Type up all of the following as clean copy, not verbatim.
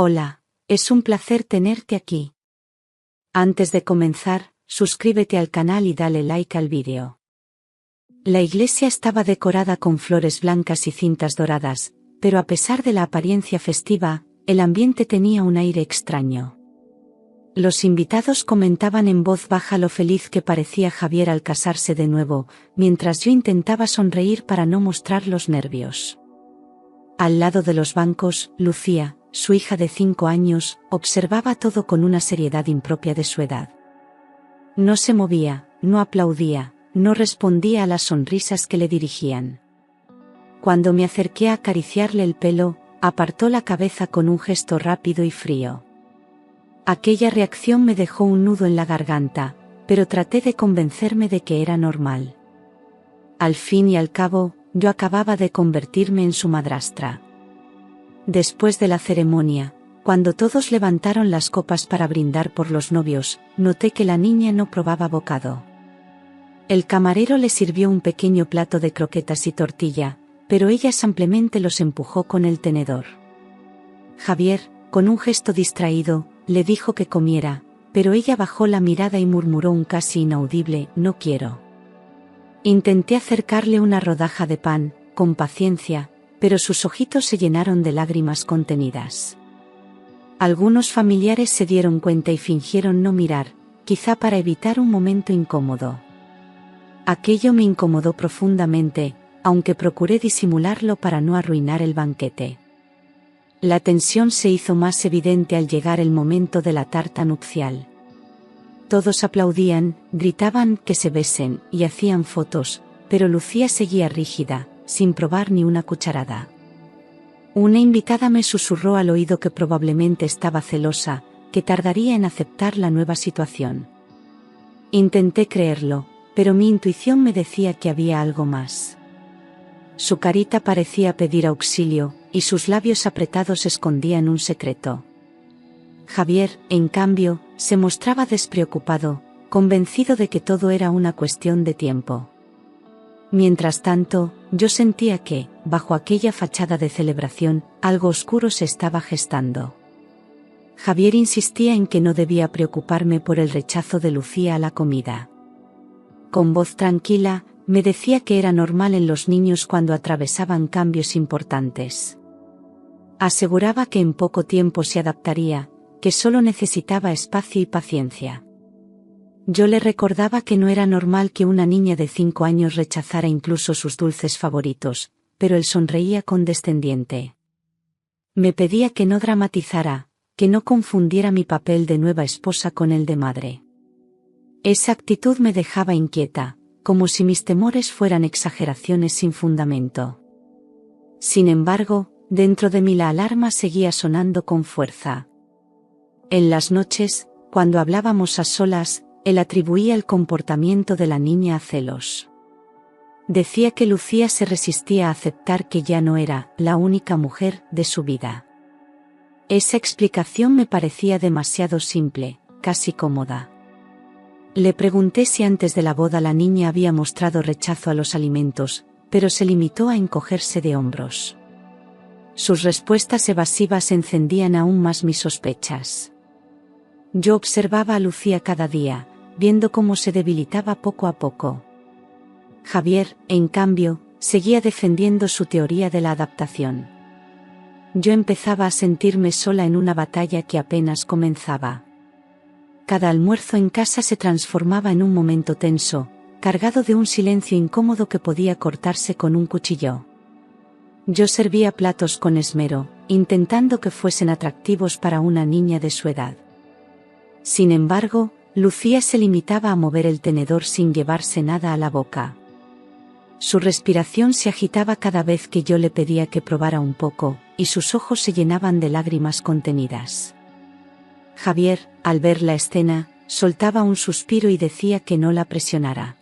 Hola, es un placer tenerte aquí. Antes de comenzar, suscríbete al canal y dale like al vídeo. La iglesia estaba decorada con flores blancas y cintas doradas, pero a pesar de la apariencia festiva, el ambiente tenía un aire extraño. Los invitados comentaban en voz baja lo feliz que parecía Javier al casarse de nuevo, mientras yo intentaba sonreír para no mostrar los nervios. Al lado de los bancos, Lucía, su hija de 5 años, observaba todo con una seriedad impropia de su edad. No se movía, no aplaudía, no respondía a las sonrisas que le dirigían. Cuando me acerqué a acariciarle el pelo, apartó la cabeza con un gesto rápido y frío. Aquella reacción me dejó un nudo en la garganta, pero traté de convencerme de que era normal. Al fin y al cabo, yo acababa de convertirme en su madrastra. Después de la ceremonia, cuando todos levantaron las copas para brindar por los novios, noté que la niña no probaba bocado. El camarero le sirvió un pequeño plato de croquetas y tortilla, pero ella simplemente los empujó con el tenedor. Javier, con un gesto distraído, le dijo que comiera, pero ella bajó la mirada y murmuró un casi inaudible «no quiero». Intenté acercarle una rodaja de pan, con paciencia, pero sus ojitos se llenaron de lágrimas contenidas. Algunos familiares se dieron cuenta y fingieron no mirar, quizá para evitar un momento incómodo. Aquello me incomodó profundamente, aunque procuré disimularlo para no arruinar el banquete. La tensión se hizo más evidente al llegar el momento de la tarta nupcial. Todos aplaudían, gritaban que se besen y hacían fotos, pero Lucía seguía rígida, sin probar ni una cucharada. Una invitada me susurró al oído que probablemente estaba celosa, que tardaría en aceptar la nueva situación. Intenté creerlo, pero mi intuición me decía que había algo más. Su carita parecía pedir auxilio, y sus labios apretados escondían un secreto. Javier, en cambio, se mostraba despreocupado, convencido de que todo era una cuestión de tiempo. Mientras tanto, yo sentía que, bajo aquella fachada de celebración, algo oscuro se estaba gestando. Javier insistía en que no debía preocuparme por el rechazo de Lucía a la comida. Con voz tranquila, me decía que era normal en los niños cuando atravesaban cambios importantes. Aseguraba que en poco tiempo se adaptaría, que solo necesitaba espacio y paciencia. Yo le recordaba que no era normal que una niña de 5 años rechazara incluso sus dulces favoritos, pero él sonreía condescendiente. Me pedía que no dramatizara, que no confundiera mi papel de nueva esposa con el de madre. Esa actitud me dejaba inquieta, como si mis temores fueran exageraciones sin fundamento. Sin embargo, dentro de mí la alarma seguía sonando con fuerza. En las noches, cuando hablábamos a solas, él atribuía el comportamiento de la niña a celos. Decía que Lucía se resistía a aceptar que ya no era la única mujer de su vida. Esa explicación me parecía demasiado simple, casi cómoda. Le pregunté si antes de la boda la niña había mostrado rechazo a los alimentos, pero se limitó a encogerse de hombros. Sus respuestas evasivas encendían aún más mis sospechas. Yo observaba a Lucía cada día, viendo cómo se debilitaba poco a poco. Javier, en cambio, seguía defendiendo su teoría de la adaptación. Yo empezaba a sentirme sola en una batalla que apenas comenzaba. Cada almuerzo en casa se transformaba en un momento tenso, cargado de un silencio incómodo que podía cortarse con un cuchillo. Yo servía platos con esmero, intentando que fuesen atractivos para una niña de su edad. Sin embargo, Lucía se limitaba a mover el tenedor sin llevarse nada a la boca. Su respiración se agitaba cada vez que yo le pedía que probara un poco, y sus ojos se llenaban de lágrimas contenidas. Javier, al ver la escena, soltaba un suspiro y decía que no la presionara.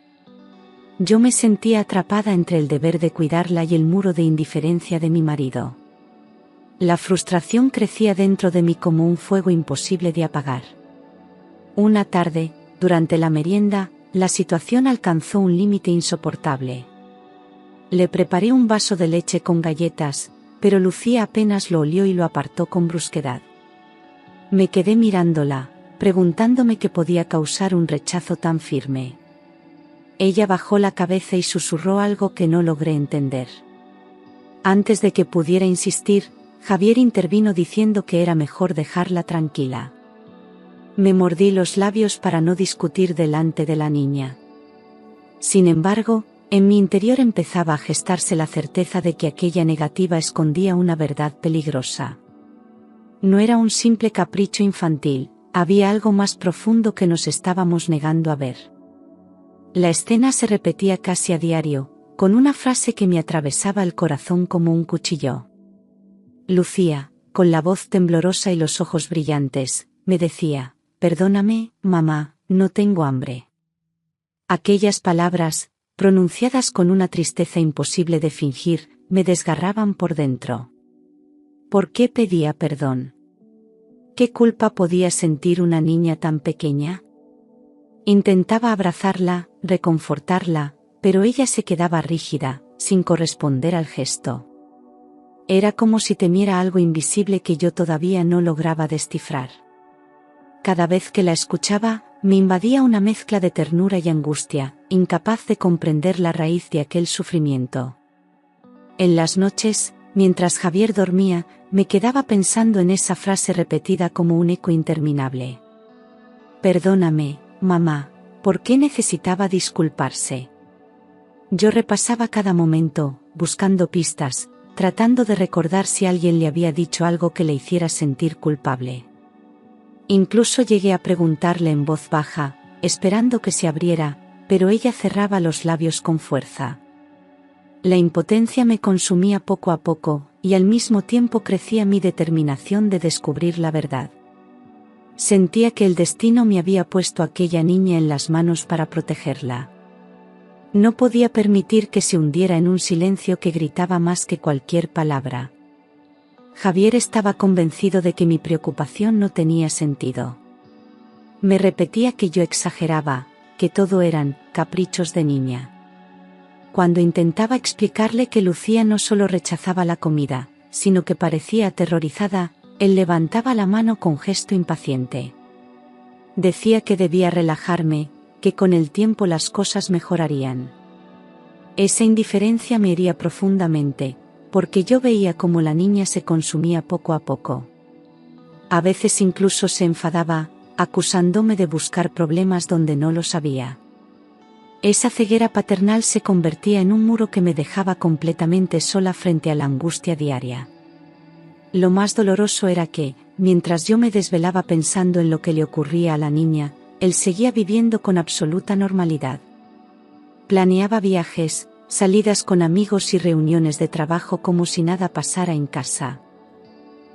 Yo me sentía atrapada entre el deber de cuidarla y el muro de indiferencia de mi marido. La frustración crecía dentro de mí como un fuego imposible de apagar. Una tarde, durante la merienda, la situación alcanzó un límite insoportable. Le preparé un vaso de leche con galletas, pero Lucía apenas lo olió y lo apartó con brusquedad. Me quedé mirándola, preguntándome qué podía causar un rechazo tan firme. Ella bajó la cabeza y susurró algo que no logré entender. Antes de que pudiera insistir, Javier intervino diciendo que era mejor dejarla tranquila. Me mordí los labios para no discutir delante de la niña. Sin embargo, en mi interior empezaba a gestarse la certeza de que aquella negativa escondía una verdad peligrosa. No era un simple capricho infantil, había algo más profundo que nos estábamos negando a ver. La escena se repetía casi a diario, con una frase que me atravesaba el corazón como un cuchillo. Lucía, con la voz temblorosa y los ojos brillantes, me decía: «Perdóname, mamá, no tengo hambre». Aquellas palabras, pronunciadas con una tristeza imposible de fingir, me desgarraban por dentro. ¿Por qué pedía perdón? ¿Qué culpa podía sentir una niña tan pequeña? Intentaba abrazarla, reconfortarla, pero ella se quedaba rígida, sin corresponder al gesto. Era como si temiera algo invisible que yo todavía no lograba descifrar. Cada vez que la escuchaba, me invadía una mezcla de ternura y angustia, incapaz de comprender la raíz de aquel sufrimiento. En las noches, mientras Javier dormía, me quedaba pensando en esa frase repetida como un eco interminable. «Perdóname, mamá», ¿por qué necesitaba disculparse? Yo repasaba cada momento, buscando pistas, tratando de recordar si alguien le había dicho algo que le hiciera sentir culpable. Incluso llegué a preguntarle en voz baja, esperando que se abriera, pero ella cerraba los labios con fuerza. La impotencia me consumía poco a poco, y al mismo tiempo crecía mi determinación de descubrir la verdad. Sentía que el destino me había puesto a aquella niña en las manos para protegerla. No podía permitir que se hundiera en un silencio que gritaba más que cualquier palabra. Javier estaba convencido de que mi preocupación no tenía sentido. Me repetía que yo exageraba, que todo eran caprichos de niña. Cuando intentaba explicarle que Lucía no solo rechazaba la comida, sino que parecía aterrorizada, él levantaba la mano con gesto impaciente. Decía que debía relajarme, que con el tiempo las cosas mejorarían. Esa indiferencia me hería profundamente, porque yo veía cómo la niña se consumía poco a poco. A veces incluso se enfadaba, acusándome de buscar problemas donde no los había. Esa ceguera paternal se convertía en un muro que me dejaba completamente sola frente a la angustia diaria. Lo más doloroso era que, mientras yo me desvelaba pensando en lo que le ocurría a la niña, él seguía viviendo con absoluta normalidad. Planeaba viajes, salidas con amigos y reuniones de trabajo como si nada pasara en casa.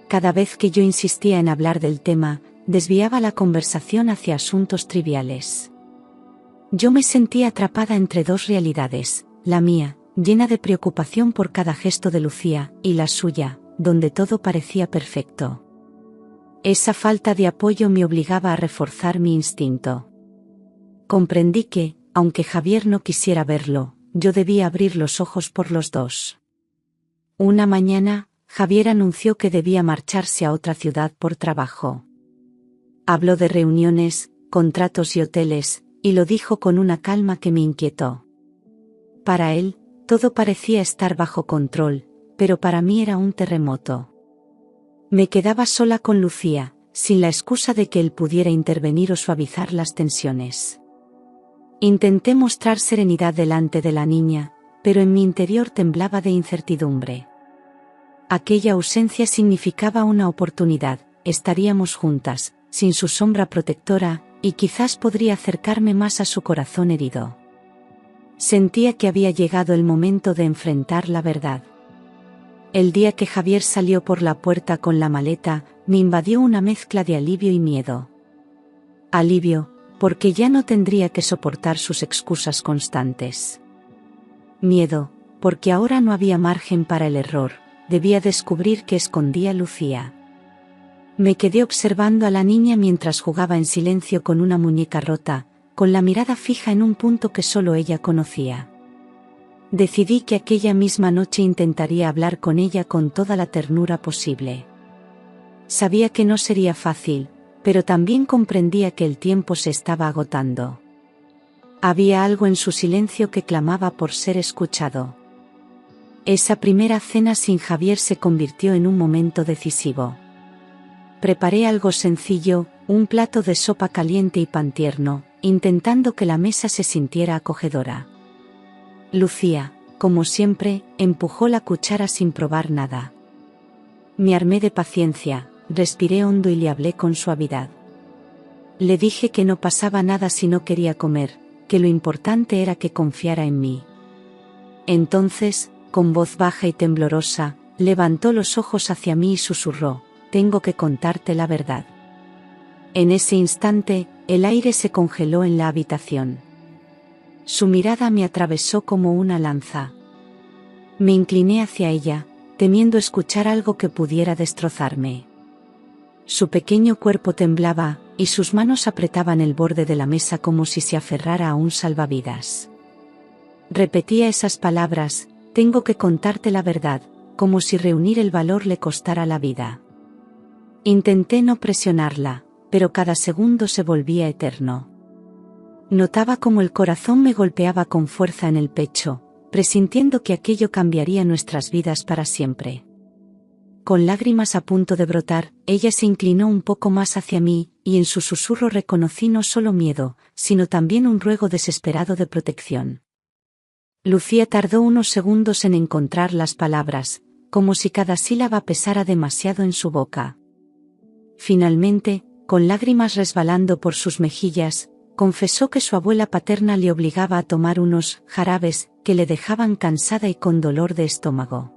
Cada vez que yo insistía en hablar del tema, desviaba la conversación hacia asuntos triviales. Yo me sentía atrapada entre dos realidades, la mía, llena de preocupación por cada gesto de Lucía, y la suya, donde todo parecía perfecto. Esa falta de apoyo me obligaba a reforzar mi instinto. Comprendí que, aunque Javier no quisiera verlo, yo debía abrir los ojos por los dos. Una mañana, Javier anunció que debía marcharse a otra ciudad por trabajo. Habló de reuniones, contratos y hoteles, y lo dijo con una calma que me inquietó. Para él, todo parecía estar bajo control, pero para mí era un terremoto. Me quedaba sola con Lucía, sin la excusa de que él pudiera intervenir o suavizar las tensiones. Intenté mostrar serenidad delante de la niña, pero en mi interior temblaba de incertidumbre. Aquella ausencia significaba una oportunidad, estaríamos juntas, sin su sombra protectora, y quizás podría acercarme más a su corazón herido. Sentía que había llegado el momento de enfrentar la verdad. El día que Javier salió por la puerta con la maleta, me invadió una mezcla de alivio y miedo. Alivio, porque ya no tendría que soportar sus excusas constantes. Miedo, porque ahora no había margen para el error, debía descubrir qué escondía Lucía. Me quedé observando a la niña mientras jugaba en silencio con una muñeca rota, con la mirada fija en un punto que solo ella conocía. Decidí que aquella misma noche intentaría hablar con ella con toda la ternura posible. Sabía que no sería fácil, pero también comprendía que el tiempo se estaba agotando. Había algo en su silencio que clamaba por ser escuchado. Esa primera cena sin Javier se convirtió en un momento decisivo. Preparé algo sencillo, un plato de sopa caliente y pan tierno, intentando que la mesa se sintiera acogedora. Lucía, como siempre, empujó la cuchara sin probar nada. Me armé de paciencia, respiré hondo y le hablé con suavidad. Le dije que no pasaba nada si no quería comer, que lo importante era que confiara en mí. Entonces, con voz baja y temblorosa, levantó los ojos hacia mí y susurró: «Tengo que contarte la verdad». En ese instante, el aire se congeló en la habitación. Su mirada me atravesó como una lanza. Me incliné hacia ella, temiendo escuchar algo que pudiera destrozarme. Su pequeño cuerpo temblaba, y sus manos apretaban el borde de la mesa como si se aferrara a un salvavidas. Repetía esas palabras: «Tengo que contarte la verdad», como si reunir el valor le costara la vida. Intenté no presionarla, pero cada segundo se volvía eterno. Notaba cómo el corazón me golpeaba con fuerza en el pecho, presintiendo que aquello cambiaría nuestras vidas para siempre. Con lágrimas a punto de brotar, ella se inclinó un poco más hacia mí, y en su susurro reconocí no solo miedo, sino también un ruego desesperado de protección. Lucía tardó unos segundos en encontrar las palabras, como si cada sílaba pesara demasiado en su boca. Finalmente, con lágrimas resbalando por sus mejillas, confesó que su abuela paterna le obligaba a tomar unos jarabes que le dejaban cansada y con dolor de estómago.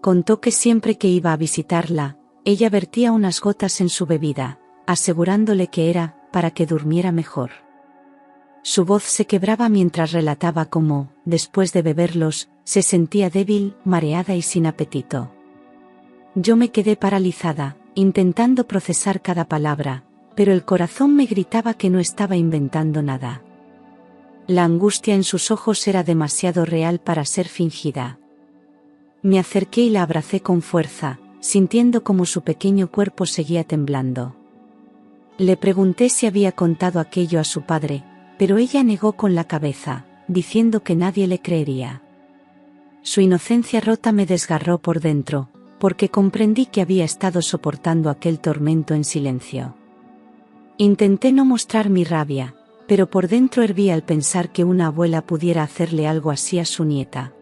Contó que siempre que iba a visitarla, ella vertía unas gotas en su bebida, asegurándole que era para que durmiera mejor. Su voz se quebraba mientras relataba cómo, después de beberlos, se sentía débil, mareada y sin apetito. Yo me quedé paralizada, intentando procesar cada palabra, pero el corazón me gritaba que no estaba inventando nada. La angustia en sus ojos era demasiado real para ser fingida. Me acerqué y la abracé con fuerza, sintiendo cómo su pequeño cuerpo seguía temblando. Le pregunté si había contado aquello a su padre, pero ella negó con la cabeza, diciendo que nadie le creería. Su inocencia rota me desgarró por dentro, porque comprendí que había estado soportando aquel tormento en silencio. Intenté no mostrar mi rabia, pero por dentro hervía al pensar que una abuela pudiera hacerle algo así a su nieta.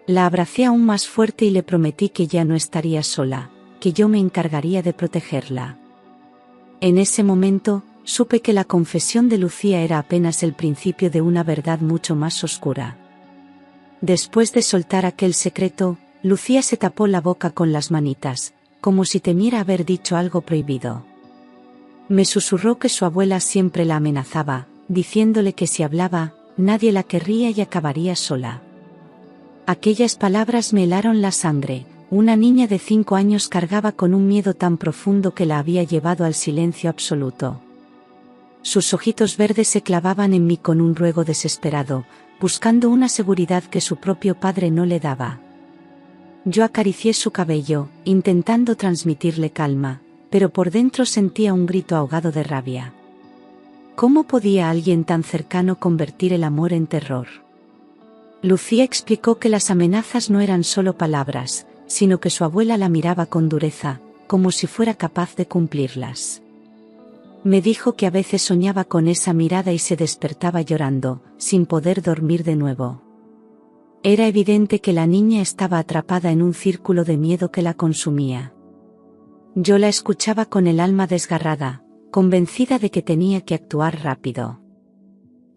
La abracé aún más fuerte y le prometí que ya no estaría sola, que yo me encargaría de protegerla. En ese momento, supe que la confesión de Lucía era apenas el principio de una verdad mucho más oscura. Después de soltar aquel secreto, Lucía se tapó la boca con las manitas, como si temiera haber dicho algo prohibido. Me susurró que su abuela siempre la amenazaba, diciéndole que si hablaba, nadie la querría y acabaría sola. Aquellas palabras me helaron la sangre. Una niña de 5 años cargaba con un miedo tan profundo que la había llevado al silencio absoluto. Sus ojitos verdes se clavaban en mí con un ruego desesperado, buscando una seguridad que su propio padre no le daba. Yo acaricié su cabello, intentando transmitirle calma, pero por dentro sentía un grito ahogado de rabia. ¿Cómo podía alguien tan cercano convertir el amor en terror? Lucía explicó que las amenazas no eran solo palabras, sino que su abuela la miraba con dureza, como si fuera capaz de cumplirlas. Me dijo que a veces soñaba con esa mirada y se despertaba llorando, sin poder dormir de nuevo. Era evidente que la niña estaba atrapada en un círculo de miedo que la consumía. Yo la escuchaba con el alma desgarrada, convencida de que tenía que actuar rápido.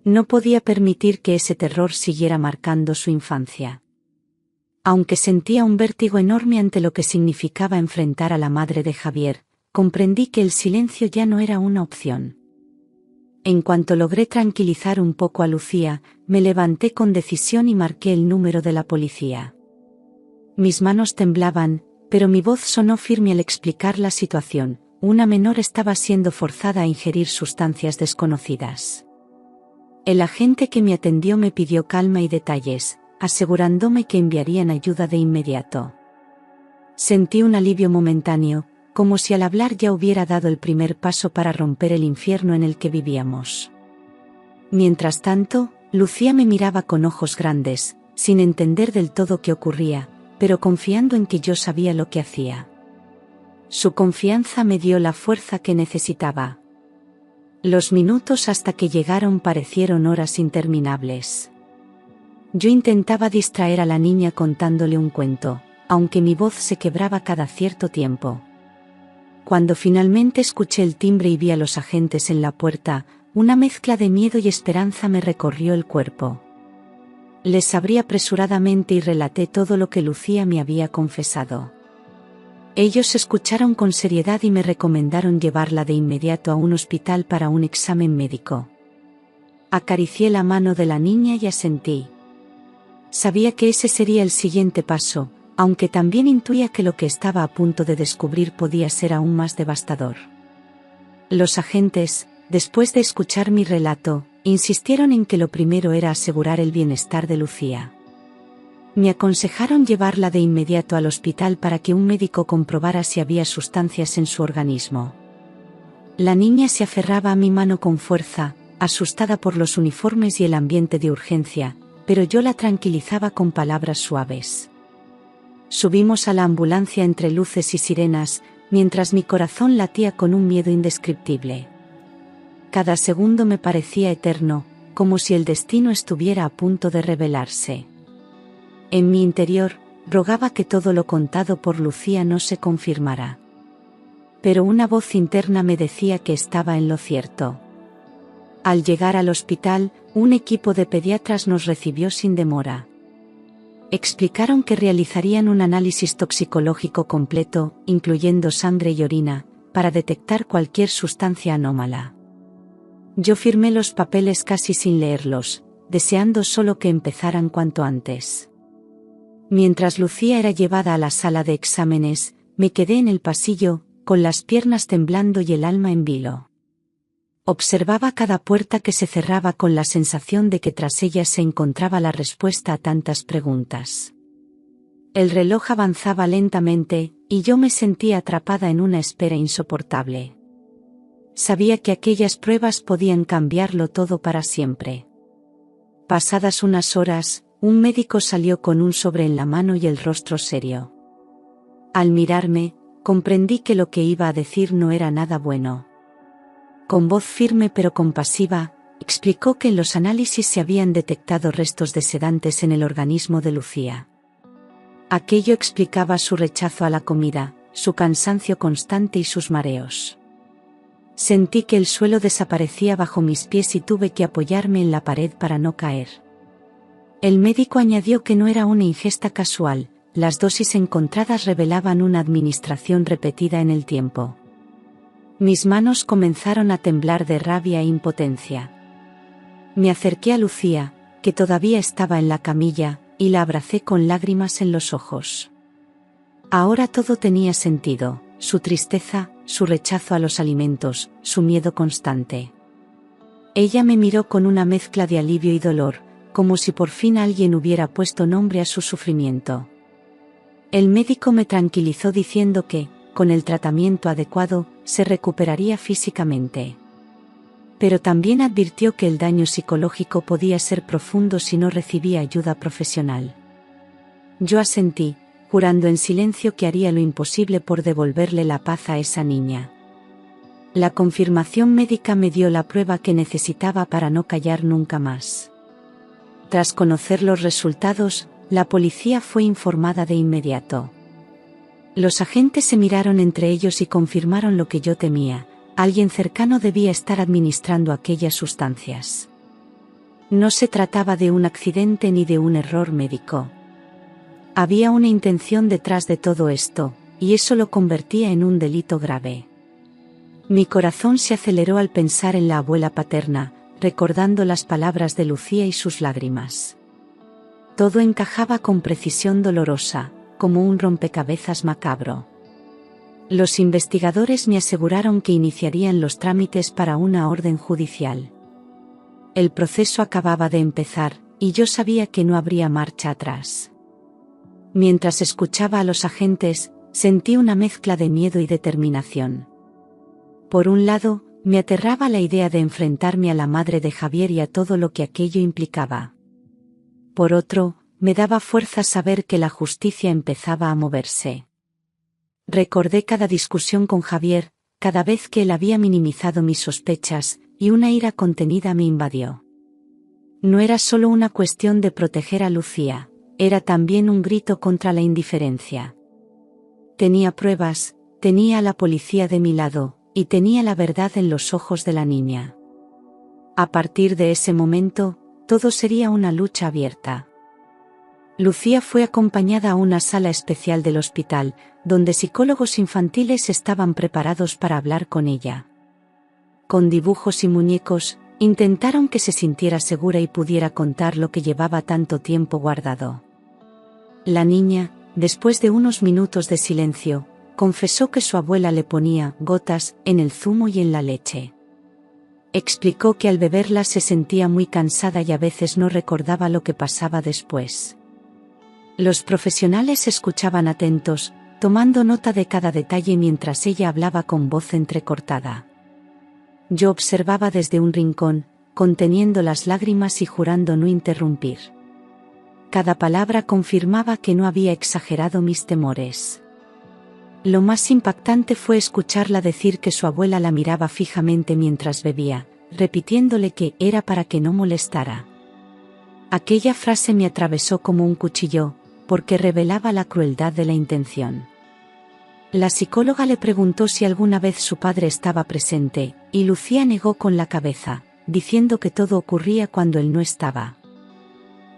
No podía permitir que ese terror siguiera marcando su infancia. Aunque sentía un vértigo enorme ante lo que significaba enfrentar a la madre de Javier, comprendí que el silencio ya no era una opción. En cuanto logré tranquilizar un poco a Lucía, me levanté con decisión y marqué el número de la policía. Mis manos temblaban, pero mi voz sonó firme al explicar la situación. Una menor estaba siendo forzada a ingerir sustancias desconocidas. El agente que me atendió me pidió calma y detalles, asegurándome que enviarían ayuda de inmediato. Sentí un alivio momentáneo, como si al hablar ya hubiera dado el primer paso para romper el infierno en el que vivíamos. Mientras tanto, Lucía me miraba con ojos grandes, sin entender del todo qué ocurría, pero confiando en que yo sabía lo que hacía. Su confianza me dio la fuerza que necesitaba. Los minutos hasta que llegaron parecieron horas interminables. Yo intentaba distraer a la niña contándole un cuento, aunque mi voz se quebraba cada cierto tiempo. Cuando finalmente escuché el timbre y vi a los agentes en la puerta, una mezcla de miedo y esperanza me recorrió el cuerpo. Les abrí apresuradamente y relaté todo lo que Lucía me había confesado. Ellos escucharon con seriedad y me recomendaron llevarla de inmediato a un hospital para un examen médico. Acaricié la mano de la niña y asentí. Sabía que ese sería el siguiente paso, aunque también intuía que lo que estaba a punto de descubrir podía ser aún más devastador. Los agentes, después de escuchar mi relato, insistieron en que lo primero era asegurar el bienestar de Lucía. Me aconsejaron llevarla de inmediato al hospital para que un médico comprobara si había sustancias en su organismo. La niña se aferraba a mi mano con fuerza, asustada por los uniformes y el ambiente de urgencia, pero yo la tranquilizaba con palabras suaves. Subimos a la ambulancia entre luces y sirenas, mientras mi corazón latía con un miedo indescriptible. Cada segundo me parecía eterno, como si el destino estuviera a punto de revelarse. En mi interior, rogaba que todo lo contado por Lucía no se confirmara. Pero una voz interna me decía que estaba en lo cierto. Al llegar al hospital, un equipo de pediatras nos recibió sin demora. Explicaron que realizarían un análisis toxicológico completo, incluyendo sangre y orina, para detectar cualquier sustancia anómala. Yo firmé los papeles casi sin leerlos, deseando solo que empezaran cuanto antes. Mientras Lucía era llevada a la sala de exámenes, me quedé en el pasillo, con las piernas temblando y el alma en vilo. Observaba cada puerta que se cerraba con la sensación de que tras ellas se encontraba la respuesta a tantas preguntas. El reloj avanzaba lentamente, y yo me sentía atrapada en una espera insoportable. Sabía que aquellas pruebas podían cambiarlo todo para siempre. Pasadas unas horas, un médico salió con un sobre en la mano y el rostro serio. Al mirarme, comprendí que lo que iba a decir no era nada bueno. Con voz firme pero compasiva, explicó que en los análisis se habían detectado restos de sedantes en el organismo de Lucía. Aquello explicaba su rechazo a la comida, su cansancio constante y sus mareos. Sentí que el suelo desaparecía bajo mis pies y tuve que apoyarme en la pared para no caer. El médico añadió que no era una ingesta casual, las dosis encontradas revelaban una administración repetida en el tiempo. Mis manos comenzaron a temblar de rabia e impotencia. Me acerqué a Lucía, que todavía estaba en la camilla, y la abracé con lágrimas en los ojos. Ahora todo tenía sentido, su tristeza, su rechazo a los alimentos, su miedo constante. Ella me miró con una mezcla de alivio y dolor, como si por fin alguien hubiera puesto nombre a su sufrimiento. El médico me tranquilizó diciendo que, con el tratamiento adecuado, se recuperaría físicamente. Pero también advirtió que el daño psicológico podía ser profundo si no recibía ayuda profesional. Yo asentí, jurando en silencio que haría lo imposible por devolverle la paz a esa niña. La confirmación médica me dio la prueba que necesitaba para no callar nunca más. Tras conocer los resultados, la policía fue informada de inmediato. Los agentes se miraron entre ellos y confirmaron lo que yo temía: alguien cercano debía estar administrando aquellas sustancias. No se trataba de un accidente ni de un error médico. Había una intención detrás de todo esto, y eso lo convertía en un delito grave. Mi corazón se aceleró al pensar en la abuela paterna, recordando las palabras de Lucía y sus lágrimas. Todo encajaba con precisión dolorosa, como un rompecabezas macabro. Los investigadores me aseguraron que iniciarían los trámites para una orden judicial. El proceso acababa de empezar, y yo sabía que no habría marcha atrás. Mientras escuchaba a los agentes, Sentí una mezcla de miedo y determinación. Por un lado, me aterraba la idea de enfrentarme a la madre de Javier y a todo lo que aquello implicaba. Por otro, me daba fuerza saber que la justicia empezaba a moverse. Recordé cada discusión con Javier, cada vez que él había minimizado mis sospechas, y una ira contenida me invadió. No era solo una cuestión de proteger a Lucía, era también un grito contra la indiferencia. Tenía pruebas, tenía a la policía de mi lado, y tenía la verdad en los ojos de la niña. A partir de ese momento, todo sería una lucha abierta. Lucía fue acompañada a una sala especial del hospital, donde psicólogos infantiles estaban preparados para hablar con ella. Con dibujos y muñecos, intentaron que se sintiera segura y pudiera contar lo que llevaba tanto tiempo guardado. La niña, después de unos minutos de silencio, confesó que su abuela le ponía gotas en el zumo y en la leche. Explicó que al beberla se sentía muy cansada y a veces no recordaba lo que pasaba después. Los profesionales escuchaban atentos, tomando nota de cada detalle mientras ella hablaba con voz entrecortada. Yo observaba desde un rincón, conteniendo las lágrimas y jurando no interrumpir. Cada palabra confirmaba que no había exagerado mis temores. Lo más impactante fue escucharla decir que su abuela la miraba fijamente mientras bebía, repitiéndole que era para que no molestara. Aquella frase me atravesó como un cuchillo, porque revelaba la crueldad de la intención. La psicóloga le preguntó si alguna vez su padre estaba presente, y Lucía negó con la cabeza, diciendo que todo ocurría cuando él no estaba.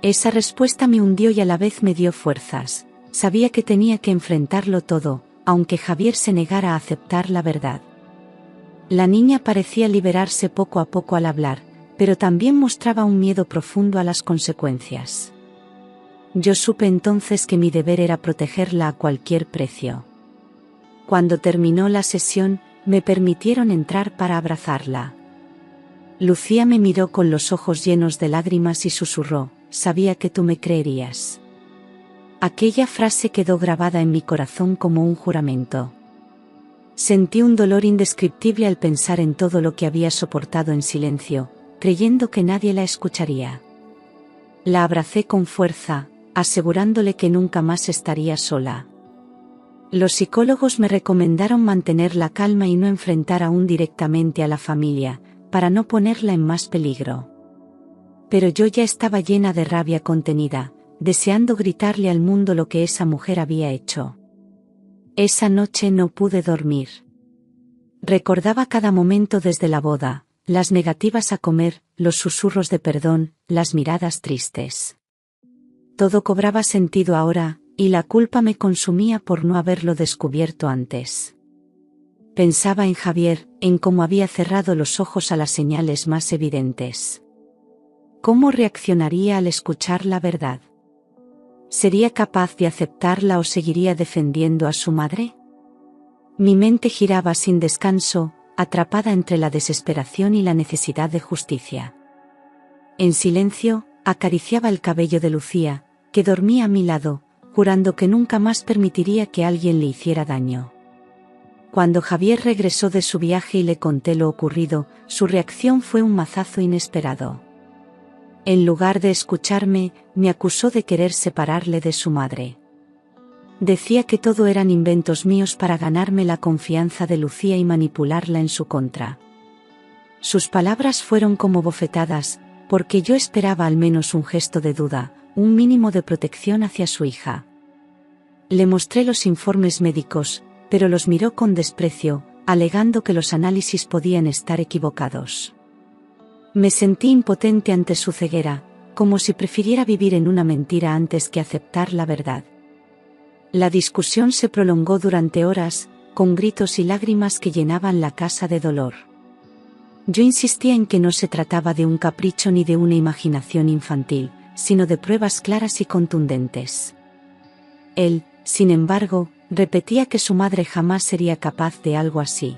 Esa respuesta me hundió y a la vez me dio fuerzas. Sabía que tenía que enfrentarlo todo, aunque Javier se negara a aceptar la verdad. La niña parecía liberarse poco a poco al hablar, pero también mostraba un miedo profundo a las consecuencias. Yo supe entonces que mi deber era protegerla a cualquier precio. Cuando terminó la sesión, me permitieron entrar para abrazarla. Lucía me miró con los ojos llenos de lágrimas y susurró: «Sabía que tú me creerías». Aquella frase quedó grabada en mi corazón como un juramento. Sentí un dolor indescriptible al pensar en todo lo que había soportado en silencio, creyendo que nadie la escucharía. La abracé con fuerza, asegurándole que nunca más estaría sola. Los psicólogos me recomendaron mantener la calma y no enfrentar aún directamente a la familia, para no ponerla en más peligro. Pero yo ya estaba llena de rabia contenida, deseando gritarle al mundo lo que esa mujer había hecho. Esa noche no pude dormir. Recordaba cada momento desde la boda, las negativas a comer, los susurros de perdón, las miradas tristes. Todo cobraba sentido ahora, y la culpa me consumía por no haberlo descubierto antes. Pensaba en Javier, en cómo había cerrado los ojos a las señales más evidentes. ¿Cómo reaccionaría al escuchar la verdad? ¿Sería capaz de aceptarla o seguiría defendiendo a su madre? Mi mente giraba sin descanso, atrapada entre la desesperación y la necesidad de justicia. En silencio, acariciaba el cabello de Lucía, que dormía a mi lado, jurando que nunca más permitiría que alguien le hiciera daño. Cuando Javier regresó de su viaje y le conté lo ocurrido, su reacción fue un mazazo inesperado. En lugar de escucharme, me acusó de querer separarle de su madre. Decía que todo eran inventos míos para ganarme la confianza de Lucía y manipularla en su contra. Sus palabras fueron como bofetadas, porque yo esperaba al menos un gesto de duda, un mínimo de protección hacia su hija. Le mostré los informes médicos, pero los miró con desprecio, alegando que los análisis podían estar equivocados. Me sentí impotente ante su ceguera, como si prefiriera vivir en una mentira antes que aceptar la verdad. La discusión se prolongó durante horas, con gritos y lágrimas que llenaban la casa de dolor. Yo insistía en que no se trataba de un capricho ni de una imaginación infantil, sino de pruebas claras y contundentes. Él, sin embargo, repetía que su madre jamás sería capaz de algo así.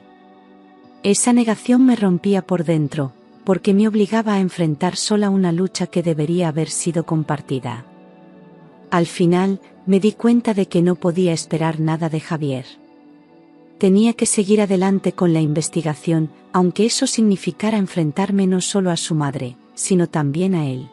Esa negación me rompía por dentro, porque me obligaba a enfrentar sola una lucha que debería haber sido compartida. Al final, me di cuenta de que no podía esperar nada de Javier. Tenía que seguir adelante con la investigación, aunque eso significara enfrentarme no solo a su madre, sino también a él.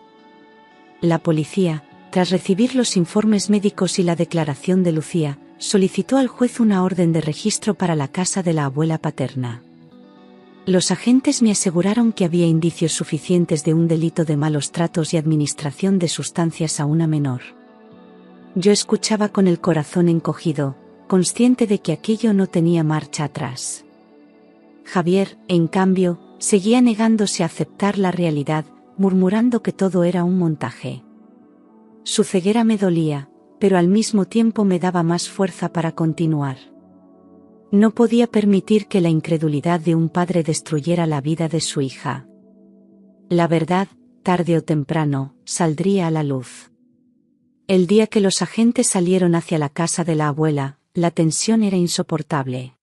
La policía, tras recibir los informes médicos y la declaración de Lucía, solicitó al juez una orden de registro para la casa de la abuela paterna. Los agentes me aseguraron que había indicios suficientes de un delito de malos tratos y administración de sustancias a una menor. Yo escuchaba con el corazón encogido, consciente de que aquello no tenía marcha atrás. Javier, en cambio, seguía negándose a aceptar la realidad, murmurando que todo era un montaje. Su ceguera me dolía, pero al mismo tiempo me daba más fuerza para continuar. No podía permitir que la incredulidad de un padre destruyera la vida de su hija. La verdad, tarde o temprano, saldría a la luz. El día que los agentes salieron hacia la casa de la abuela, la tensión era insoportable.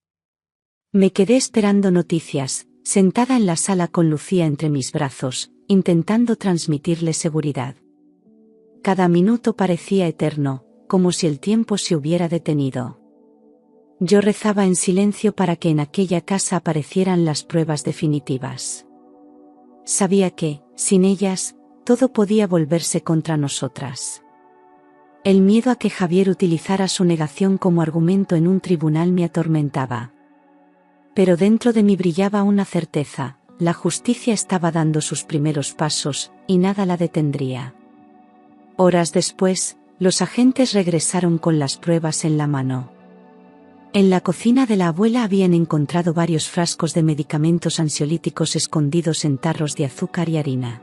Me quedé esperando noticias, sentada en la sala con Lucía entre mis brazos, intentando transmitirle seguridad. Cada minuto parecía eterno, como si el tiempo se hubiera detenido. Yo rezaba en silencio para que en aquella casa aparecieran las pruebas definitivas. Sabía que, sin ellas, todo podía volverse contra nosotras. El miedo a que Javier utilizara su negación como argumento en un tribunal me atormentaba. Pero dentro de mí brillaba una certeza: la justicia estaba dando sus primeros pasos, y nada la detendría. Horas después, los agentes regresaron con las pruebas en la mano. En la cocina de la abuela habían encontrado varios frascos de medicamentos ansiolíticos escondidos en tarros de azúcar y harina.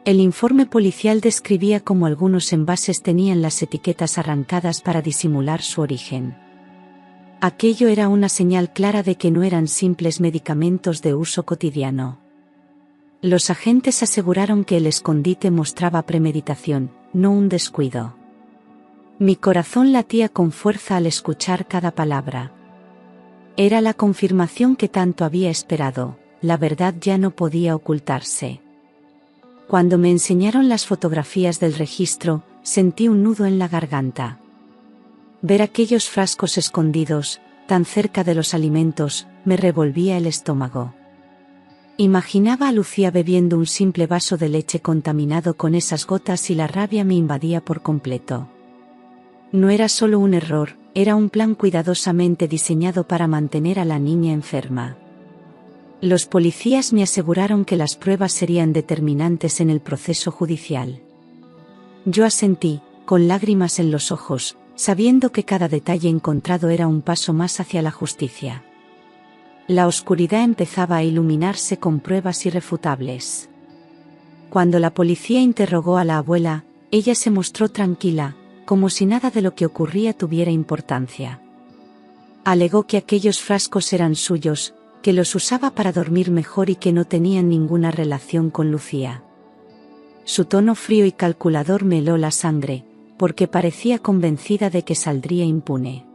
El informe policial describía cómo algunos envases tenían las etiquetas arrancadas para disimular su origen. Aquello era una señal clara de que no eran simples medicamentos de uso cotidiano. Los agentes aseguraron que el escondite mostraba premeditación, no un descuido. Mi corazón latía con fuerza al escuchar cada palabra. Era la confirmación que tanto había esperado: la verdad ya no podía ocultarse. Cuando me enseñaron las fotografías del registro, sentí un nudo en la garganta. Ver aquellos frascos escondidos, tan cerca de los alimentos, me revolvía el estómago. Imaginaba a Lucía bebiendo un simple vaso de leche contaminado con esas gotas y la rabia me invadía por completo. No era solo un error, era un plan cuidadosamente diseñado para mantener a la niña enferma. Los policías me aseguraron que las pruebas serían determinantes en el proceso judicial. Yo asentí, con lágrimas en los ojos, sabiendo que cada detalle encontrado era un paso más hacia la justicia. La oscuridad empezaba a iluminarse con pruebas irrefutables. Cuando la policía interrogó a la abuela, ella se mostró tranquila, como si nada de lo que ocurría tuviera importancia. Alegó que aquellos frascos eran suyos, que los usaba para dormir mejor y que no tenían ninguna relación con Lucía. Su tono frío y calculador me heló la sangre, porque parecía convencida de que saldría impune.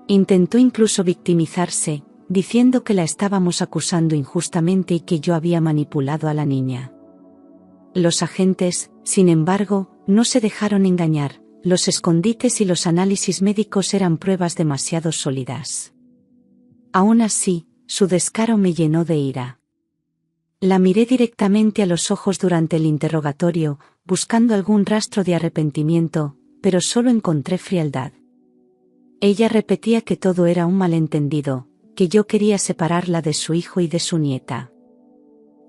Intentó incluso victimizarse, diciendo que la estábamos acusando injustamente y que yo había manipulado a la niña. Los agentes, sin embargo, no se dejaron engañar: los escondites y los análisis médicos eran pruebas demasiado sólidas. Aún así, su descaro me llenó de ira. La miré directamente a los ojos durante el interrogatorio, buscando algún rastro de arrepentimiento, pero solo encontré frialdad. Ella repetía que todo era un malentendido, que yo quería separarla de su hijo y de su nieta.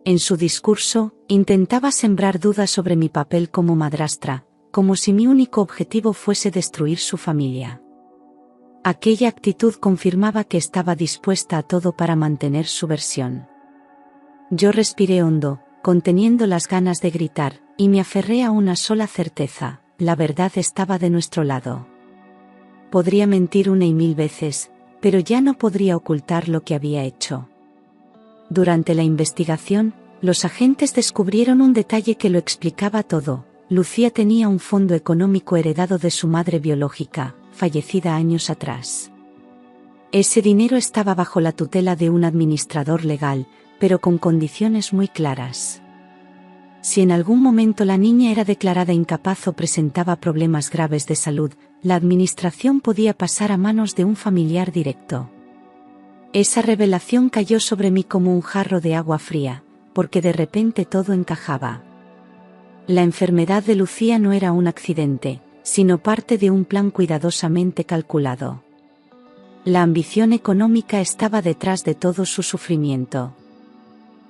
En su discurso, intentaba sembrar dudas sobre mi papel como madrastra, como si mi único objetivo fuese destruir su familia. Aquella actitud confirmaba que estaba dispuesta a todo para mantener su versión. Yo respiré hondo, conteniendo las ganas de gritar, y me aferré a una sola certeza: la verdad estaba de nuestro lado. Podría mentir 1,000 veces, pero ya no podría ocultar lo que había hecho. Durante la investigación, los agentes descubrieron un detalle que lo explicaba todo: Lucía tenía un fondo económico heredado de su madre biológica, fallecida años atrás. Ese dinero estaba bajo la tutela de un administrador legal, pero con condiciones muy claras. Si en algún momento la niña era declarada incapaz o presentaba problemas graves de salud, la administración podía pasar a manos de un familiar directo. Esa revelación cayó sobre mí como un jarro de agua fría, porque de repente todo encajaba. La enfermedad de Lucía no era un accidente, sino parte de un plan cuidadosamente calculado. La ambición económica estaba detrás de todo su sufrimiento.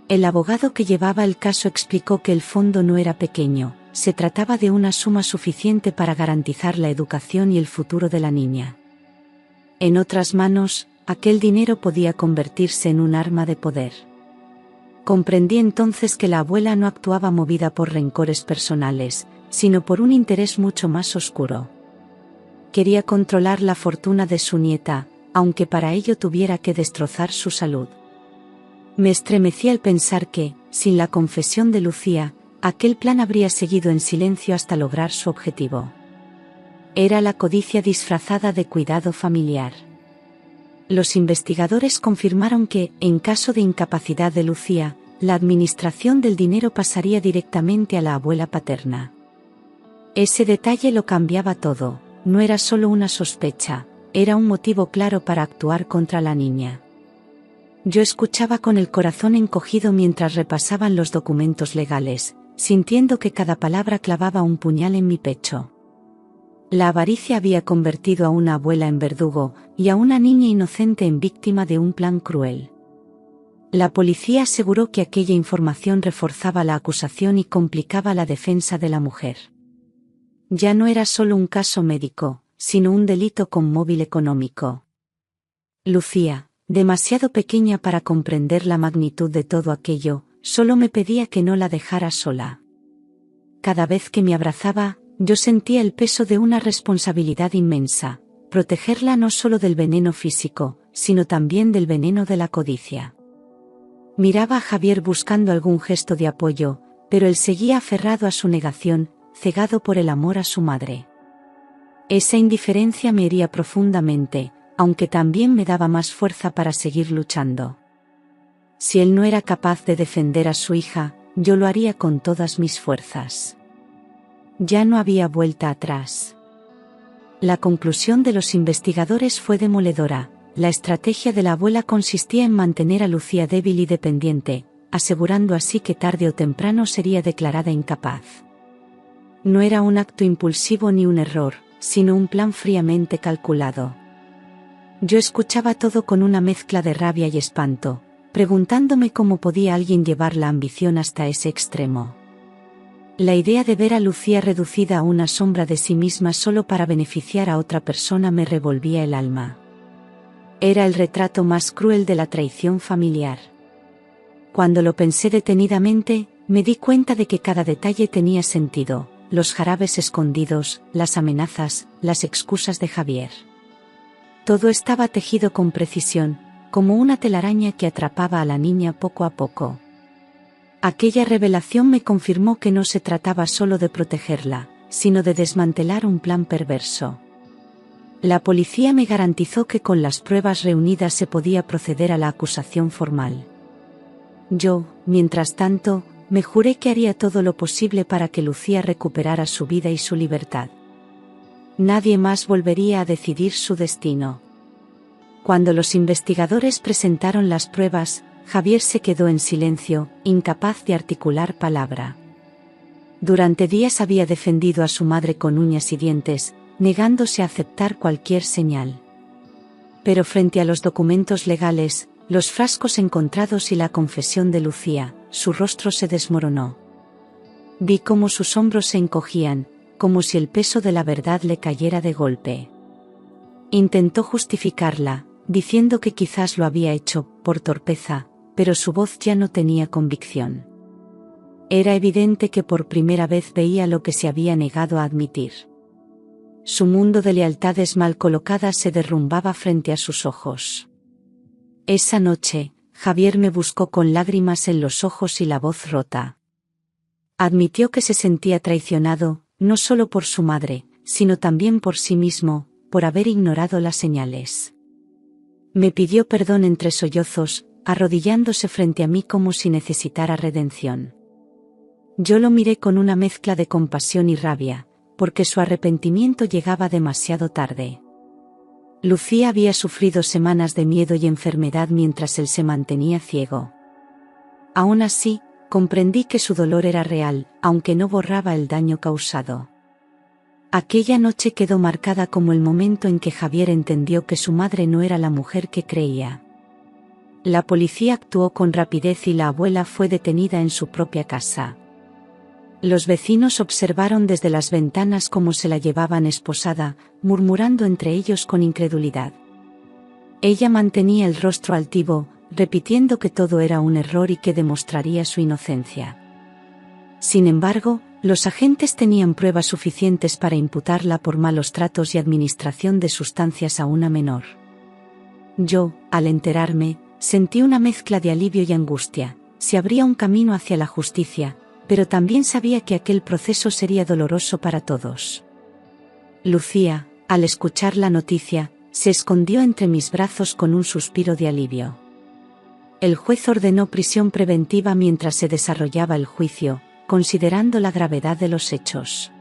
El abogado que llevaba el caso explicó que el fondo no era pequeño, se trataba de una suma suficiente para garantizar la educación y el futuro de la niña. En otras manos, aquel dinero podía convertirse en un arma de poder. Comprendí entonces que la abuela no actuaba movida por rencores personales, sino por un interés mucho más oscuro. Quería controlar la fortuna de su nieta, aunque para ello tuviera que destrozar su salud. Me estremecí al pensar que, sin la confesión de Lucía, aquel plan habría seguido en silencio hasta lograr su objetivo. Era la codicia disfrazada de cuidado familiar. Los investigadores confirmaron que, en caso de incapacidad de Lucía, la administración del dinero pasaría directamente a la abuela paterna. Ese detalle lo cambiaba todo, no era solo una sospecha, era un motivo claro para actuar contra la niña. Yo escuchaba con el corazón encogido mientras repasaban los documentos legales, sintiendo que cada palabra clavaba un puñal en mi pecho. La avaricia había convertido a una abuela en verdugo, y a una niña inocente en víctima de un plan cruel. La policía aseguró que aquella información reforzaba la acusación y complicaba la defensa de la mujer. Ya no era solo un caso médico, sino un delito con móvil económico. Lucía, demasiado pequeña para comprender la magnitud de todo aquello, solo me pedía que no la dejara sola. Cada vez que me abrazaba, yo sentía el peso de una responsabilidad inmensa, protegerla no solo del veneno físico, sino también del veneno de la codicia. Miraba a Javier buscando algún gesto de apoyo, pero él seguía aferrado a su negación, cegado por el amor a su madre. Esa indiferencia me hería profundamente, aunque también me daba más fuerza para seguir luchando. Si él no era capaz de defender a su hija, yo lo haría con todas mis fuerzas. Ya no había vuelta atrás. La conclusión de los investigadores fue demoledora. La estrategia de la abuela consistía en mantener a Lucía débil y dependiente, asegurando así que tarde o temprano sería declarada incapaz. No era un acto impulsivo ni un error, sino un plan fríamente calculado. Yo escuchaba todo con una mezcla de rabia y espanto, preguntándome cómo podía alguien llevar la ambición hasta ese extremo. La idea de ver a Lucía reducida a una sombra de sí misma solo para beneficiar a otra persona me revolvía el alma. Era el retrato más cruel de la traición familiar. Cuando lo pensé detenidamente, me di cuenta de que cada detalle tenía sentido: los jarabes escondidos, las amenazas, las excusas de Javier. Todo estaba tejido con precisión, como una telaraña que atrapaba a la niña poco a poco. Aquella revelación me confirmó que no se trataba solo de protegerla, sino de desmantelar un plan perverso. La policía me garantizó que con las pruebas reunidas se podía proceder a la acusación formal. Yo, mientras tanto, me juré que haría todo lo posible para que Lucía recuperara su vida y su libertad. Nadie más volvería a decidir su destino. Cuando los investigadores presentaron las pruebas, Javier se quedó en silencio, incapaz de articular palabra. Durante días había defendido a su madre con uñas y dientes, negándose a aceptar cualquier señal. Pero frente a los documentos legales, los frascos encontrados y la confesión de Lucía, su rostro se desmoronó. Vi cómo sus hombros se encogían, como si el peso de la verdad le cayera de golpe. Intentó justificarla, diciendo que quizás lo había hecho por torpeza, pero su voz ya no tenía convicción. Era evidente que por primera vez veía lo que se había negado a admitir. Su mundo de lealtades mal colocadas se derrumbaba frente a sus ojos. Esa noche, Javier me buscó con lágrimas en los ojos y la voz rota. Admitió que se sentía traicionado, no solo por su madre, sino también por sí mismo, por haber ignorado las señales. Me pidió perdón entre sollozos, arrodillándose frente a mí como si necesitara redención. Yo lo miré con una mezcla de compasión y rabia, porque su arrepentimiento llegaba demasiado tarde. Lucía había sufrido semanas de miedo y enfermedad mientras él se mantenía ciego. Aún así, comprendí que su dolor era real, aunque no borraba el daño causado. Aquella noche quedó marcada como el momento en que Javier entendió que su madre no era la mujer que creía. La policía actuó con rapidez y la abuela fue detenida en su propia casa. Los vecinos observaron desde las ventanas cómo se la llevaban esposada, murmurando entre ellos con incredulidad. Ella mantenía el rostro altivo, repitiendo que todo era un error y que demostraría su inocencia. Sin embargo, los agentes tenían pruebas suficientes para imputarla por malos tratos y administración de sustancias a una menor. Yo, al enterarme, sentí una mezcla de alivio y angustia. Se abría un camino hacia la justicia, pero también sabía que aquel proceso sería doloroso para todos. Lucía, al escuchar la noticia, se escondió entre mis brazos con un suspiro de alivio. El juez ordenó prisión preventiva mientras se desarrollaba el juicio, considerando la gravedad de los hechos.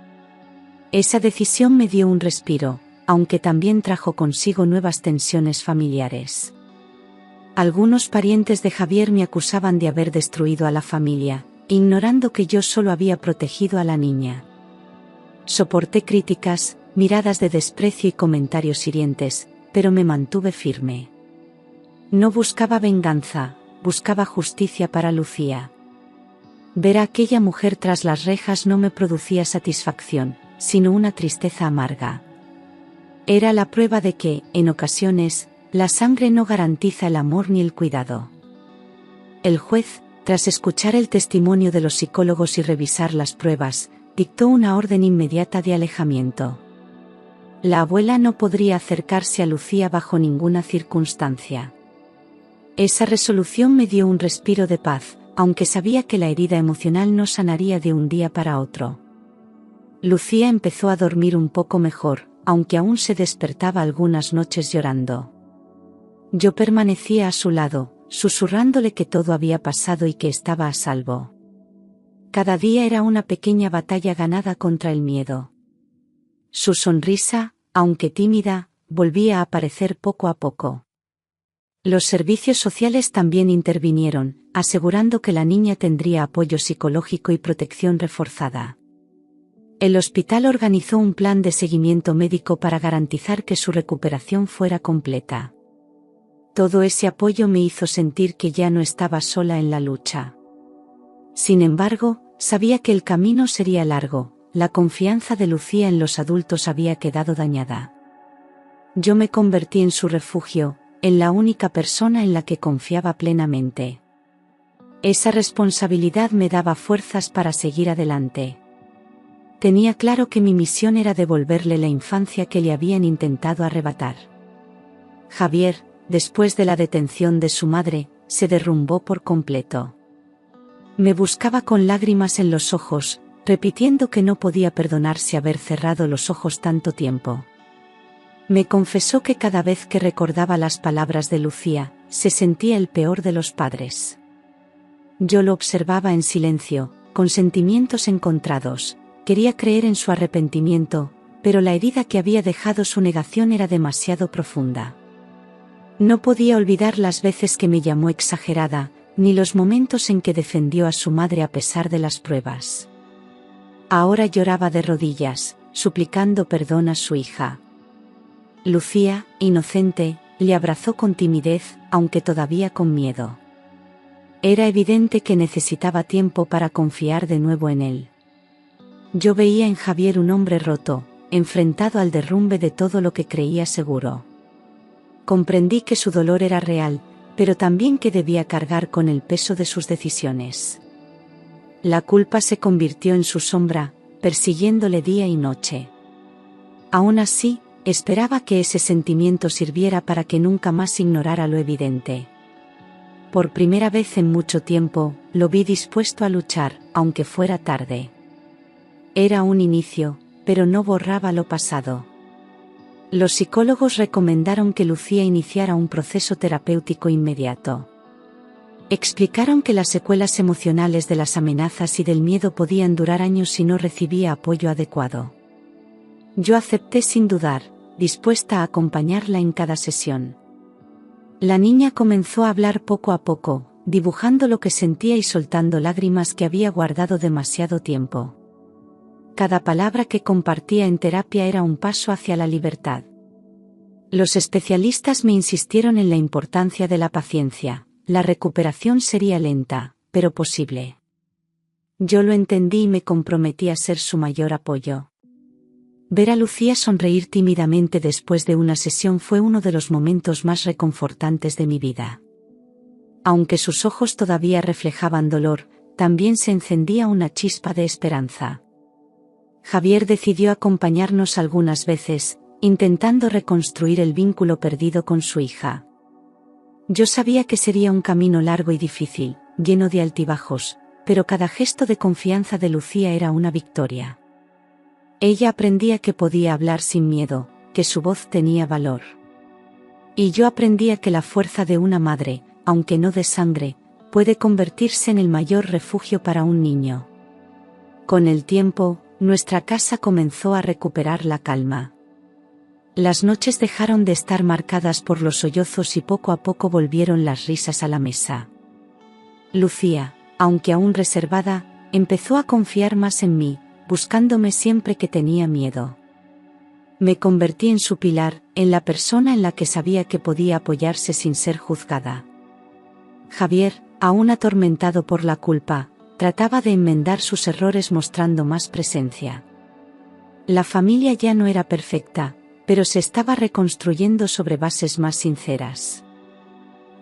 Esa decisión me dio un respiro, aunque también trajo consigo nuevas tensiones familiares. Algunos parientes de Javier me acusaban de haber destruido a la familia, ignorando que yo solo había protegido a la niña. Soporté críticas, miradas de desprecio y comentarios hirientes, pero me mantuve firme. No buscaba venganza, buscaba justicia para Lucía. Ver a aquella mujer tras las rejas no me producía satisfacción, sino una tristeza amarga. Era la prueba de que, en ocasiones, la sangre no garantiza el amor ni el cuidado. El juez, tras escuchar el testimonio de los psicólogos y revisar las pruebas, dictó una orden inmediata de alejamiento. La abuela no podría acercarse a Lucía bajo ninguna circunstancia. Esa resolución me dio un respiro de paz, aunque sabía que la herida emocional no sanaría de un día para otro. Lucía empezó a dormir un poco mejor, aunque aún se despertaba algunas noches llorando. Yo permanecía a su lado, susurrándole que todo había pasado y que estaba a salvo. Cada día era una pequeña batalla ganada contra el miedo. Su sonrisa, aunque tímida, volvía a aparecer poco a poco. Los servicios sociales también intervinieron, asegurando que la niña tendría apoyo psicológico y protección reforzada. El hospital organizó un plan de seguimiento médico para garantizar que su recuperación fuera completa. Todo ese apoyo me hizo sentir que ya no estaba sola en la lucha. Sin embargo, sabía que el camino sería largo, la confianza de Lucía en los adultos había quedado dañada. Yo me convertí en su refugio, en la única persona en la que confiaba plenamente. Esa responsabilidad me daba fuerzas para seguir adelante. Tenía claro que mi misión era devolverle la infancia que le habían intentado arrebatar. Javier, después de la detención de su madre, se derrumbó por completo. Me buscaba con lágrimas en los ojos, repitiendo que no podía perdonarse haber cerrado los ojos tanto tiempo. Me confesó que cada vez que recordaba las palabras de Lucía, se sentía el peor de los padres. Yo lo observaba en silencio, con sentimientos encontrados. Quería creer en su arrepentimiento, pero la herida que había dejado su negación era demasiado profunda. No podía olvidar las veces que me llamó exagerada, ni los momentos en que defendió a su madre a pesar de las pruebas. Ahora lloraba de rodillas, suplicando perdón a su hija. Lucía, inocente, le abrazó con timidez, aunque todavía con miedo. Era evidente que necesitaba tiempo para confiar de nuevo en él. Yo veía en Javier un hombre roto, enfrentado al derrumbe de todo lo que creía seguro. Comprendí que su dolor era real, pero también que debía cargar con el peso de sus decisiones. La culpa se convirtió en su sombra, persiguiéndole día y noche. Aún así, esperaba que ese sentimiento sirviera para que nunca más ignorara lo evidente. Por primera vez en mucho tiempo, lo vi dispuesto a luchar, aunque fuera tarde. Era un inicio, pero no borraba lo pasado. Los psicólogos recomendaron que Lucía iniciara un proceso terapéutico inmediato. Explicaron que las secuelas emocionales de las amenazas y del miedo podían durar años si no recibía apoyo adecuado. Yo acepté sin dudar, dispuesta a acompañarla en cada sesión. La niña comenzó a hablar poco a poco, dibujando lo que sentía y soltando lágrimas que había guardado demasiado tiempo. Cada palabra que compartía en terapia era un paso hacia la libertad. Los especialistas me insistieron en la importancia de la paciencia. La recuperación sería lenta, pero posible. Yo lo entendí y me comprometí a ser su mayor apoyo. Ver a Lucía sonreír tímidamente después de una sesión fue uno de los momentos más reconfortantes de mi vida. Aunque sus ojos todavía reflejaban dolor, también se encendía una chispa de esperanza. Javier decidió acompañarnos algunas veces, intentando reconstruir el vínculo perdido con su hija. Yo sabía que sería un camino largo y difícil, lleno de altibajos, pero cada gesto de confianza de Lucía era una victoria. Ella aprendía que podía hablar sin miedo, que su voz tenía valor. Y yo aprendía que la fuerza de una madre, aunque no de sangre, puede convertirse en el mayor refugio para un niño. Con el tiempo, nuestra casa comenzó a recuperar la calma. Las noches dejaron de estar marcadas por los sollozos y poco a poco volvieron las risas a la mesa. Lucía, aunque aún reservada, empezó a confiar más en mí, buscándome siempre que tenía miedo. Me convertí en su pilar, en la persona en la que sabía que podía apoyarse sin ser juzgada. Javier, aún atormentado por la culpa, trataba de enmendar sus errores mostrando más presencia. La familia ya no era perfecta, pero se estaba reconstruyendo sobre bases más sinceras.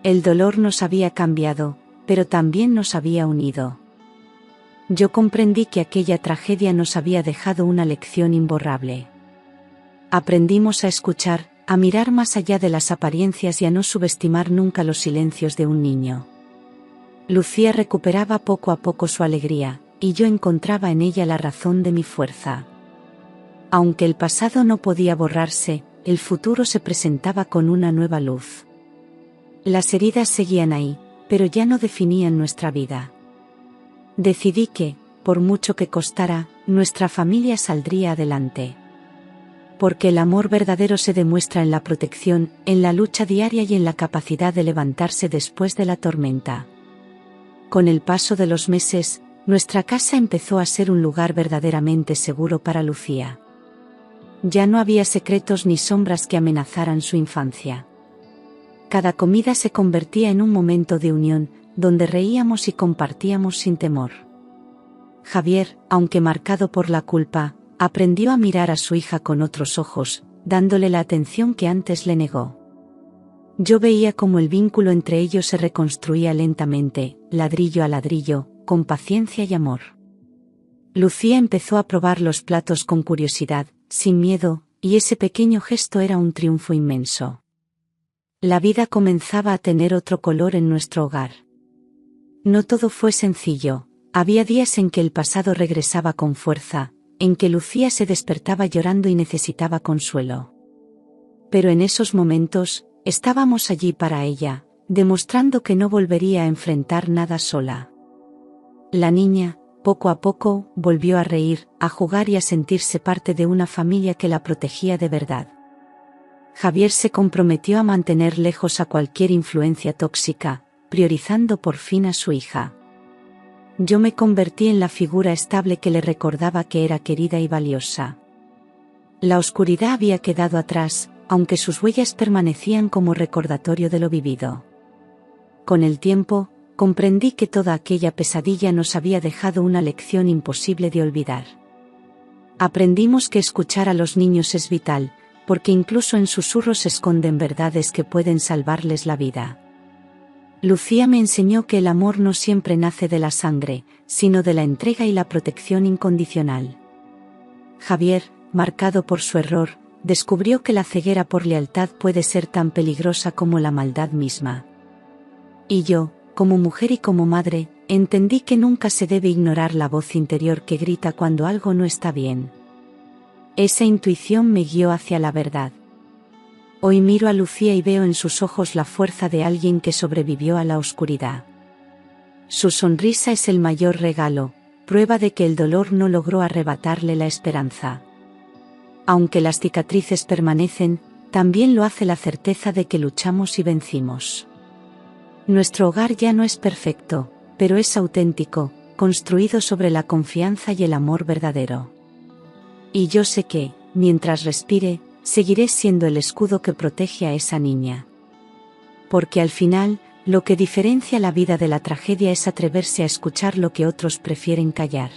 El dolor nos había cambiado, pero también nos había unido. Yo comprendí que aquella tragedia nos había dejado una lección imborrable. Aprendimos a escuchar, a mirar más allá de las apariencias y a no subestimar nunca los silencios de un niño. Lucía recuperaba poco a poco su alegría, y yo encontraba en ella la razón de mi fuerza. Aunque el pasado no podía borrarse, el futuro se presentaba con una nueva luz. Las heridas seguían ahí, pero ya no definían nuestra vida. Decidí que, por mucho que costara, nuestra familia saldría adelante. Porque el amor verdadero se demuestra en la protección, en la lucha diaria y en la capacidad de levantarse después de la tormenta. Con el paso de los meses, nuestra casa empezó a ser un lugar verdaderamente seguro para Lucía. Ya no había secretos ni sombras que amenazaran su infancia. Cada comida se convertía en un momento de unión, donde reíamos y compartíamos sin temor. Javier, aunque marcado por la culpa, aprendió a mirar a su hija con otros ojos, dándole la atención que antes le negó. Yo veía cómo el vínculo entre ellos se reconstruía lentamente, ladrillo a ladrillo, con paciencia y amor. Lucía empezó a probar los platos con curiosidad, sin miedo, y ese pequeño gesto era un triunfo inmenso. La vida comenzaba a tener otro color en nuestro hogar. No todo fue sencillo, había días en que el pasado regresaba con fuerza, en que Lucía se despertaba llorando y necesitaba consuelo. Pero en esos momentos, estábamos allí para ella, demostrando que no volvería a enfrentar nada sola. La niña, poco a poco, volvió a reír, a jugar y a sentirse parte de una familia que la protegía de verdad. Javier se comprometió a mantener lejos a cualquier influencia tóxica, priorizando por fin a su hija. Yo me convertí en la figura estable que le recordaba que era querida y valiosa. La oscuridad había quedado atrás, aunque sus huellas permanecían como recordatorio de lo vivido. Con el tiempo, comprendí que toda aquella pesadilla nos había dejado una lección imposible de olvidar. Aprendimos que escuchar a los niños es vital, porque incluso en susurros se esconden verdades que pueden salvarles la vida. Lucía me enseñó que el amor no siempre nace de la sangre, sino de la entrega y la protección incondicional. Javier, marcado por su error, descubrió que la ceguera por lealtad puede ser tan peligrosa como la maldad misma. Y yo, como mujer y como madre, entendí que nunca se debe ignorar la voz interior que grita cuando algo no está bien. Esa intuición me guió hacia la verdad. Hoy miro a Lucía y veo en sus ojos la fuerza de alguien que sobrevivió a la oscuridad. Su sonrisa es el mayor regalo, prueba de que el dolor no logró arrebatarle la esperanza. Aunque las cicatrices permanecen, también lo hace la certeza de que luchamos y vencimos. Nuestro hogar ya no es perfecto, pero es auténtico, construido sobre la confianza y el amor verdadero. Y yo sé que, mientras respire, seguiré siendo el escudo que protege a esa niña. Porque al final, lo que diferencia la vida de la tragedia es atreverse a escuchar lo que otros prefieren callar.